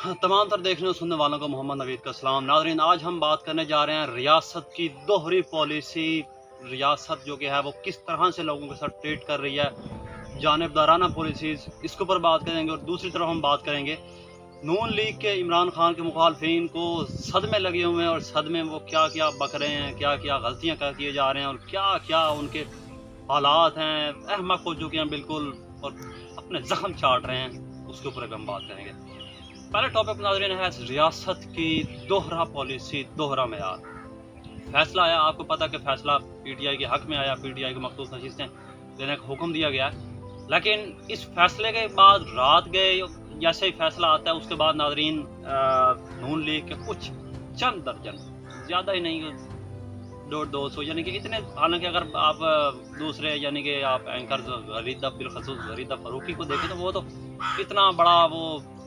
तमाम तर देखने और सुनने वालों को मोहम्मद नवीद का सलाम। नाज़रीन, आज हम बात करने जा रहे हैं रियासत की दोहरी पॉलिसी। रियासत जो कि है वो किस तरह से लोगों के साथ ट्रीट कर रही है, जानिबदाराना पॉलिसीज़, इसके ऊपर बात करेंगे। और दूसरी तरफ हम बात करेंगे नून लीग के इमरान खान के मुखालफिन को सदमे लगे हुए हैं और सदमे में वो क्या क्या बक रहे हैं, क्या क्या गलतियाँ कर दिए जा रहे हैं और क्या क्या उनके हालात हैं, अहमक हो चुके हैं बिल्कुल और अपने जख्म चाट रहे हैं। उसके ऊपर हम बात करेंगे। पहले टॉपिक नाज़रीन है रियासत की दोहरा पॉलिसी, दोहरा मेयार। फैसला आया, आपको पता है कि फैसला पीटीआई के हक में आया, पीटीआई को मखसूस नशीस्तें देने का हुक्म दिया गया। लेकिन इस फैसले के बाद रात गए, जैसे ही फैसला आता है उसके बाद नाज़रीन नून लीग के कुछ चंद दर्जन, ज़्यादा ही नहीं, 150-200, यानी कि इतने, हालांकि अगर आप दूसरे यानी कि आप एंकर गरीदा बिलखसूस गरीदा फरूकी को देखें तो वो तो इतना बड़ा वो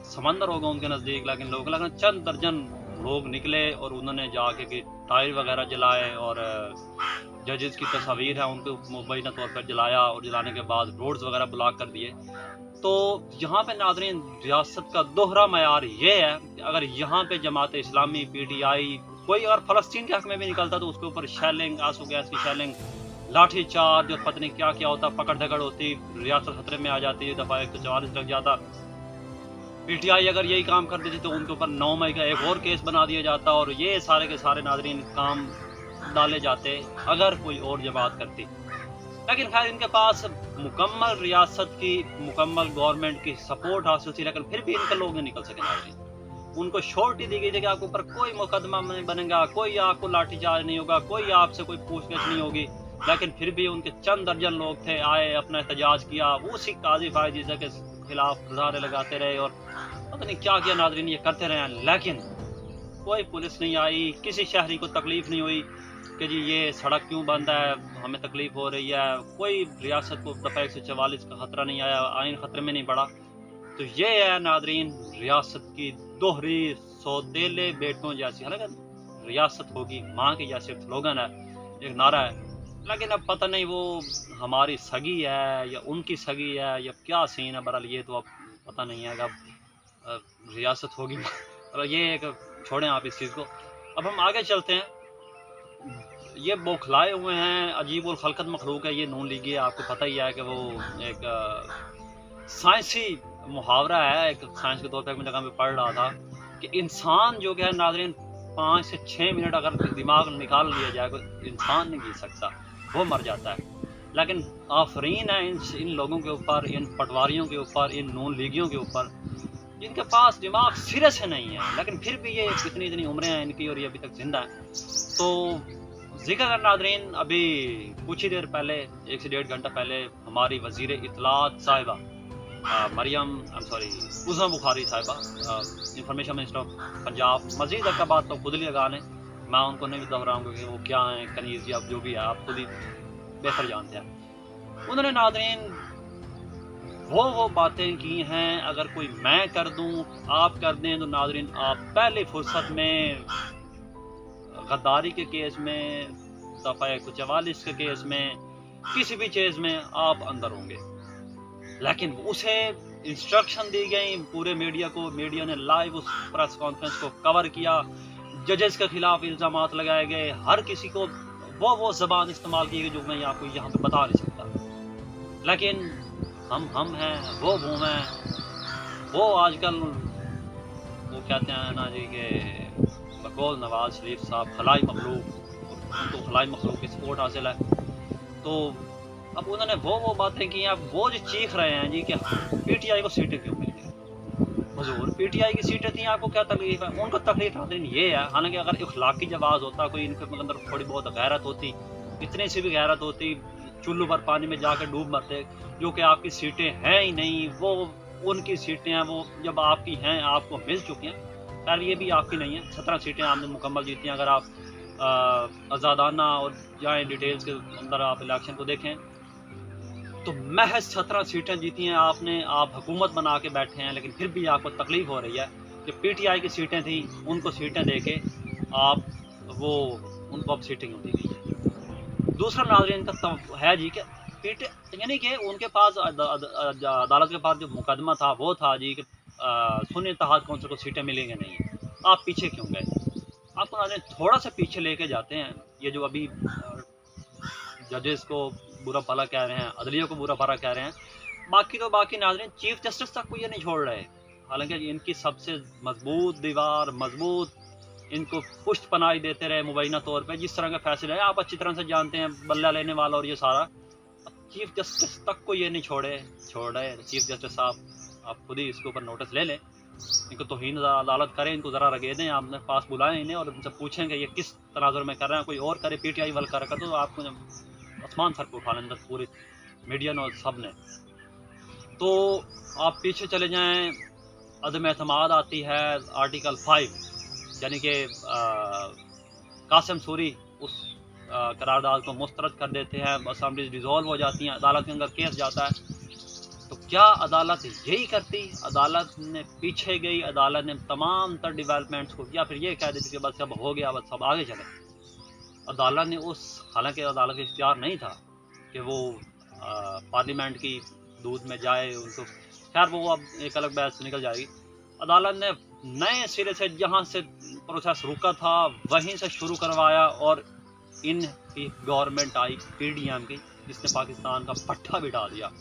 समंदर होगा उनके नज़दीक, लेकिन लोग लगन चंद दर्जन लोग निकले और उन्होंने जाके कि टायर वगैरह जलाए और जजेस की तस्वीर है उनको मुबैना तौर पर जलाया और जलाने के बाद रोड्स वगैरह ब्लॉक कर दिए। तो यहाँ पे नाज़रीन रियासत का दोहरा मयार ये है कि अगर यहाँ पे जमात इस्लामी, पीटीआई, कोई अगर फ़लस्तीन के हक में भी निकलता तो उसके ऊपर शेलिंग, आंसू गैस की शेलिंग, लाठी चार्ज और पता नहीं क्या क्या होता, पकड़ धकड़ होती, रियासत खतरे में आ जाती, दफ़ा 144 लग जाता। पीटीआई अगर यही काम कर देती तो उनके ऊपर 9 मई का एक और केस बना दिया जाता और ये सारे के सारे नाज़रीन काम डाले जाते अगर कोई और जमात करती। लेकिन खैर इनके पास मुकम्मल रियासत की, मुकम्मल गवर्नमेंट की सपोर्ट हासिल थी, लेकिन फिर भी इनके लोग नहीं निकल सके नाज़रीन। उनको श्योरिटी दी गई थी कि आपके ऊपर कोई मुकदमा नहीं बनेगा, कोई आपको लाठीचार्ज नहीं होगा, कोई आपसे कोई पूछताछ नहीं होगी। लेकिन फिर भी उनके चंद दर्जन लोग थे, आए, अपना एहतजाज किया, उसी काजी फायजीज़ा के खिलाफ गुजारे लगाते रहे और पता नहीं क्या किया नाज़रीन, ये करते रहे। लेकिन कोई पुलिस नहीं आई, किसी शहरी को तकलीफ़ नहीं हुई कि जी ये सड़क क्यों बंद है, हमें तकलीफ़ हो रही है। कोई रियासत को दफ़ा 144 का ख़तरा नहीं आया, आइन ख़तरे में नहीं पड़ा। तो ये है नाज़रीन रियासत की दोहरी सौतेले बेटों जैसी, हालांकि रियासत होगी माँ की जैसे स्लोगन है, एक नारा है, लेकिन अब पता नहीं वो हमारी सगी है या उनकी सगी है या क्या सीन है। बहरहाल ये तो अब पता नहीं है कि अब रियासत होगी। और ये एक छोड़ें आप इस चीज़ को, अब हम आगे चलते हैं। ये बौखलाए हुए हैं, अजीब और खलकत मखलूक है ये नून लीगी। आपको पता ही है कि वो एक साइंसी मुहावरा है, एक साइंस के तौर पर मैं जगह पे पढ़ रहा था कि इंसान जो कि है नाज़रीन 5 से 6 मिनट अगर दिमाग निकाल लिया जाए कोई इंसान नहीं जी सकता, वो मर जाता है। लेकिन आफरीन है इन लोगों के ऊपर, इन पटवारियों के ऊपर, इन नून लीगियों के ऊपर, जिनके पास दिमाग सिरे से नहीं है, लेकिन फिर भी ये इतनी इतनी उम्रें हैं इनकी और ये अभी तक जिंदा हैं। तो जिक्र है नाज़रीन, अभी कुछ ही देर पहले, 1 से 1.5 घंटा पहले, हमारी वज़ीर इत्तलात साहिबा मरियम उज़मा बुखारी साहिबा, इंफॉर्मेशन मिनिस्टर ऑफ पंजाब, मज़ीद का बात तो खुद ही लगान है, मैं उनको नहीं दोहराऊंगा कि वो क्या हैं, कनीज़ या जो भी है, आप खुद ही बेहतर जानते हैं। उन्होंने नाज़रीन वो बातें की हैं, अगर कोई मैं कर दूं, आप कर दें, तो नाज़रीन आप पहले फुर्सत में गद्दारी के केस में, दफ़ा 144 के केस में, किसी भी चीज़ में आप अंदर होंगे। लेकिन उसे इंस्ट्रक्शन दी गई पूरे मीडिया को, मीडिया ने लाइव उस प्रेस कॉन्फ्रेंस को कवर किया, जजेस के खिलाफ इल्ज़ामात लगाए गए, हर किसी को वो ज़बान इस्तेमाल की गई जो मैं आपको यहाँ पे बता नहीं सकता। लेकिन हम हैं, वो हैं, वो आजकल वो कहते हैं ना जी के बकौल नवाज शरीफ साहब खलाई मखलूक, उनको खलाई मखलूक की सपोर्ट हासिल है। तो अब उन्होंने वो बातें की, अब वो जो चीख रहे हैं जी कि पीटीआई को सीटें क्यों मिल गई। हुजूर पीटीआई की सीटें थी, आपको क्या तकलीफ है? उनको तकलीफ नाज़रीन ये है, हालांकि अगर इखलाकी जवाज़ होता, कोई इनके अंदर थोड़ी बहुत गैरत होती, इतनी सी भी गैरत होती, चुल्लू पर पानी में जाकर डूब मरते। जो कि आपकी सीटें हैं ही नहीं, वो उनकी सीटें हैं, वो जब आपकी हैं आपको मिल चुकी हैं। खैर ये भी आपकी नहीं है, 17 सीटें आपने मुकम्मल जीती हैं। अगर आप आज़ादाना और जाएँ डिटेल्स के अंदर आप इलेक्शन को देखें तो महज 17 सीटें जीती हैं आपने, आप हुकूमत बना के बैठे हैं, लेकिन फिर भी आपको तकलीफ़ हो रही है कि पीटीआई की सीटें थी, उनको सीटें दे के आप वो उनको अब सीटें क्यों दी गई है। दूसरा नाज़रीन का है जी कि यानी कि उनके पास अदालत के पास जो मुकदमा था वो था जी कि सुन्नी इत्तेहाद कौंसिल को सीटें मिलेंगी नहीं, आप पीछे क्यों गए? आपको नाज़रीन थोड़ा सा पीछे लेके जाते हैं। ये जो अभी जजेस को बुरा भला कह रहे हैं, अदलिया को बुरा भला कह रहे हैं, बाकी नाज़रीन चीफ जस्टिस तक को ये नहीं छोड़ रहे। हालांकि इनकी सबसे मजबूत दीवार, मजबूत इनको पुष्ट पनाही देते रहे मुबैना तौर पे, जिस तरह के फैसले हैं आप अच्छी तरह से जानते हैं, बल्ला लेने वाला और ये सारा। चीफ जस्टिस तक को ये नहीं छोड़ रहे। चीफ जस्टिस साहब आप खुद ही इसके ऊपर नोटिस ले लें, इनको तौहीन अदालत करें, इनको ज़रा रगे दें, आपने पास बुलाएं इन्हें और इनसे पूछें कि ये किस तनाजुर में कर रहे हैं। कोई और करे, PTI वाल कर तो आपको आसमान सर को उठा लें पूरी मीडिया ने और सब ने। तो आप पीछे चले जाएं, अदम एतमाद आती है आर्टिकल 5, यानी कि कासिम सूरी उस करारदाद को मुस्तरद कर देते हैं, असम्बली डिज़ोल्व हो जाती हैं, अदालत के अंदर केस जाता है। तो क्या अदालत यही करती? अदालत ने पीछे गई, अदालत ने तमाम तर डेवलपमेंट्स को, या फिर ये कह देती कि बस अब हो गया, बस अब आगे चले। अदालत ने हालांकि अदालत का इख्तियार नहीं था कि वो पार्लियामेंट की दूध में जाए उनको, खैर वो अब एक अलग बहस निकल जाएगी। अदालत ने नए सिरे से जहाँ से प्रोसेस रुका था वहीं से शुरू करवाया और इनकी गवर्नमेंट आई PDM की, जिसने पाकिस्तान का पट्टा बिठा दिया।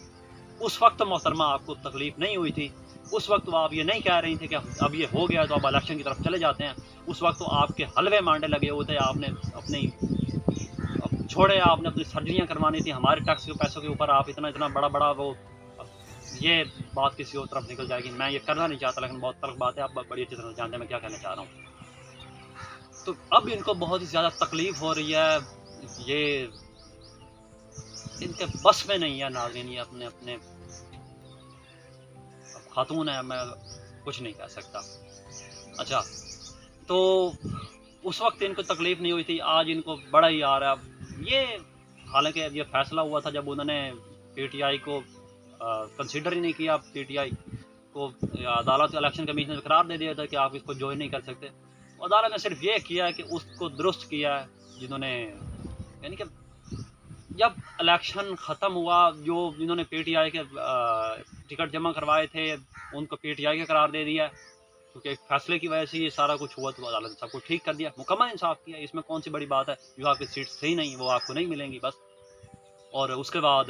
उस वक्त मोहतरमा आपको तकलीफ नहीं हुई थी, उस वक्त आप ये नहीं कह रही थी कि अब ये हो गया तो अब इलेक्शन की तरफ चले जाते हैं। उस वक्त तो आपके हलवे मांडे लगे हुए थे, आपने अपनी छोड़े, आपने अपनी सर्जरियाँ करवानी थी हमारे टैक्स के पैसों के ऊपर। आप इतना बड़ा वो, ये बात किसी और तरफ निकल जाएगी, मैं ये करना नहीं चाहता, लेकिन बहुत तल्ख बात है, आप बड़ी अच्छी तरह जानते हैं मैं क्या कहना चाह रहा हूँ। तो अब इनको बहुत ही ज़्यादा तकलीफ हो रही है, ये इनके बस में नहीं है नाज़रीन, ये अपने खातून है, मैं कुछ नहीं कह सकता। अच्छा, तो उस वक्त इनको तकलीफ नहीं हुई थी, आज इनको बड़ा ही आ रहा है ये। हालांकि ये फैसला हुआ था जब उन्होंने PTI को कंसीडर ही नहीं किया, PTI को अदालत इलेक्शन कमीशन ने करार दे दिया था कि आप इसको ज्वाइन नहीं कर सकते। अदालत ने सिर्फ ये किया है कि उसको दुरुस्त किया है, जिन्होंने यानी कि जब इलेक्शन ख़त्म हुआ, जो जिन्होंने PTI के टिकट जमा करवाए थे उनको PTI का करार दे दिया, क्योंकि एक फैसले की वजह से ये सारा कुछ हुआ। तो अदालत ने सब कुछ ठीक कर दिया, मुकम्मल इंसाफ किया, इसमें कौन सी बड़ी बात है। जो आपकी सीट सही नहीं वो आपको नहीं मिलेंगी बस। और उसके बाद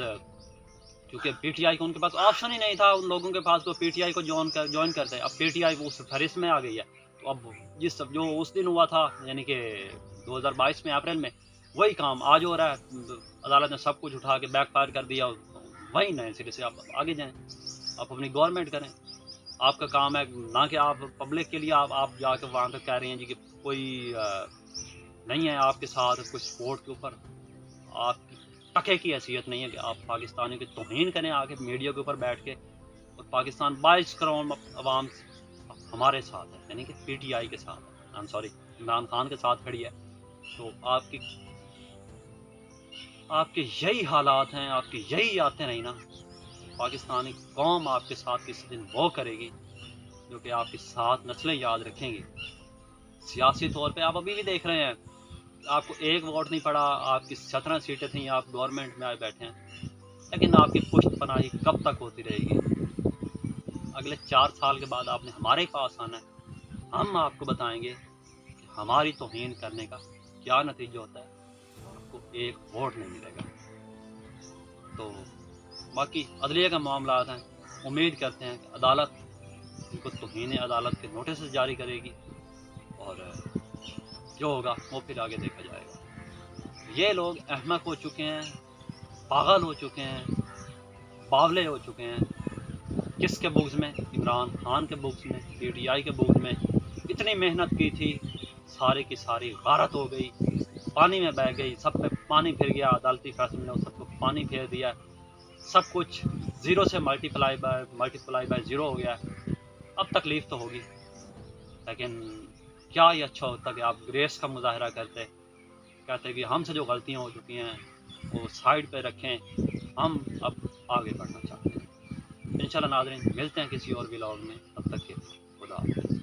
क्योंकि PTI को उनके पास ऑप्शन ही नहीं था, उन लोगों के पास तो PTI को ज्वाइन करते हैं। अब PTI वो उस फहरिस्त में आ गई है, तो अब जो उस दिन हुआ था यानी कि 2022 में अप्रैल में, वही काम आज हो रहा है। अदालत ने सब कुछ उठा के बैकफायर कर दिया, वही नए सिरे से आप आगे जाएं, आप अपनी गवर्नमेंट करें। आपका काम है ना कि आप पब्लिक के लिए आप जाकर वहाँ पर कह रहे हैं जी कि कोई नहीं है आपके साथ, कोई सपोर्ट के ऊपर आपकी टके की हैसियत नहीं है कि आप पाकिस्तानी की तौहीन करें आके मीडिया के ऊपर बैठ के। और पाकिस्तान 22 करोड़ अवाम हमारे साथ है, यानी कि PTI के साथ है, I am sorry Imran Khan के साथ खड़ी है। तो आपके यही हालात हैं, आपकी यही आते रही ना, पाकिस्तानी कौम आपके साथ किसी दिन वो करेगी जो कि आपके साथ नस्लें याद रखेंगी। सियासी तौर पे आप अभी भी देख रहे हैं, आपको एक वोट नहीं पड़ा, आपकी 17 सीटें थी, आप गवर्नमेंट में आए बैठे हैं, लेकिन आपकी पुश्त पनाही कब तक होती रहेगी? अगले 4 साल के बाद आपने हमारे पास आना है, हम आपको बताएंगे कि हमारी तौहीन करने का क्या नतीजा होता है, आपको एक वोट नहीं मिलेगा। तो बाकी अदलिया का मामला हैं, उम्मीद करते हैं कि अदालत इनको तौहीन अदालत के नोटिस जारी करेगी और जो होगा वो फिर आगे देखा जाएगा। ये लोग अहमक हो चुके हैं, पागल हो चुके हैं, बावले हो चुके हैं। किसके बुग्ज़ में? इमरान खान के बुग्ज़ में, PTI के बुग्ज़ में। इतनी मेहनत की थी, सारी की सारी गारत हो गई, पानी में बह गई, सब पे पानी फिर गया। अदालती फैसले ने सबको पानी फेर दिया, सब कुछ ज़ीरो से मल्टीप्लाई बाय ज़ीरो हो गया। अब तकलीफ़ तो होगी, लेकिन क्या ये अच्छा होता कि आप ग्रेस का मुजाहरा करते, कहते कि हमसे जो गलतियाँ हो चुकी हैं वो साइड पे रखें, हम अब आगे बढ़ना चाहते हैं। इंशाल्लाह नाज़रीन मिलते हैं किसी और व्लॉग में, तब तक के खुदा हाफ़िज़।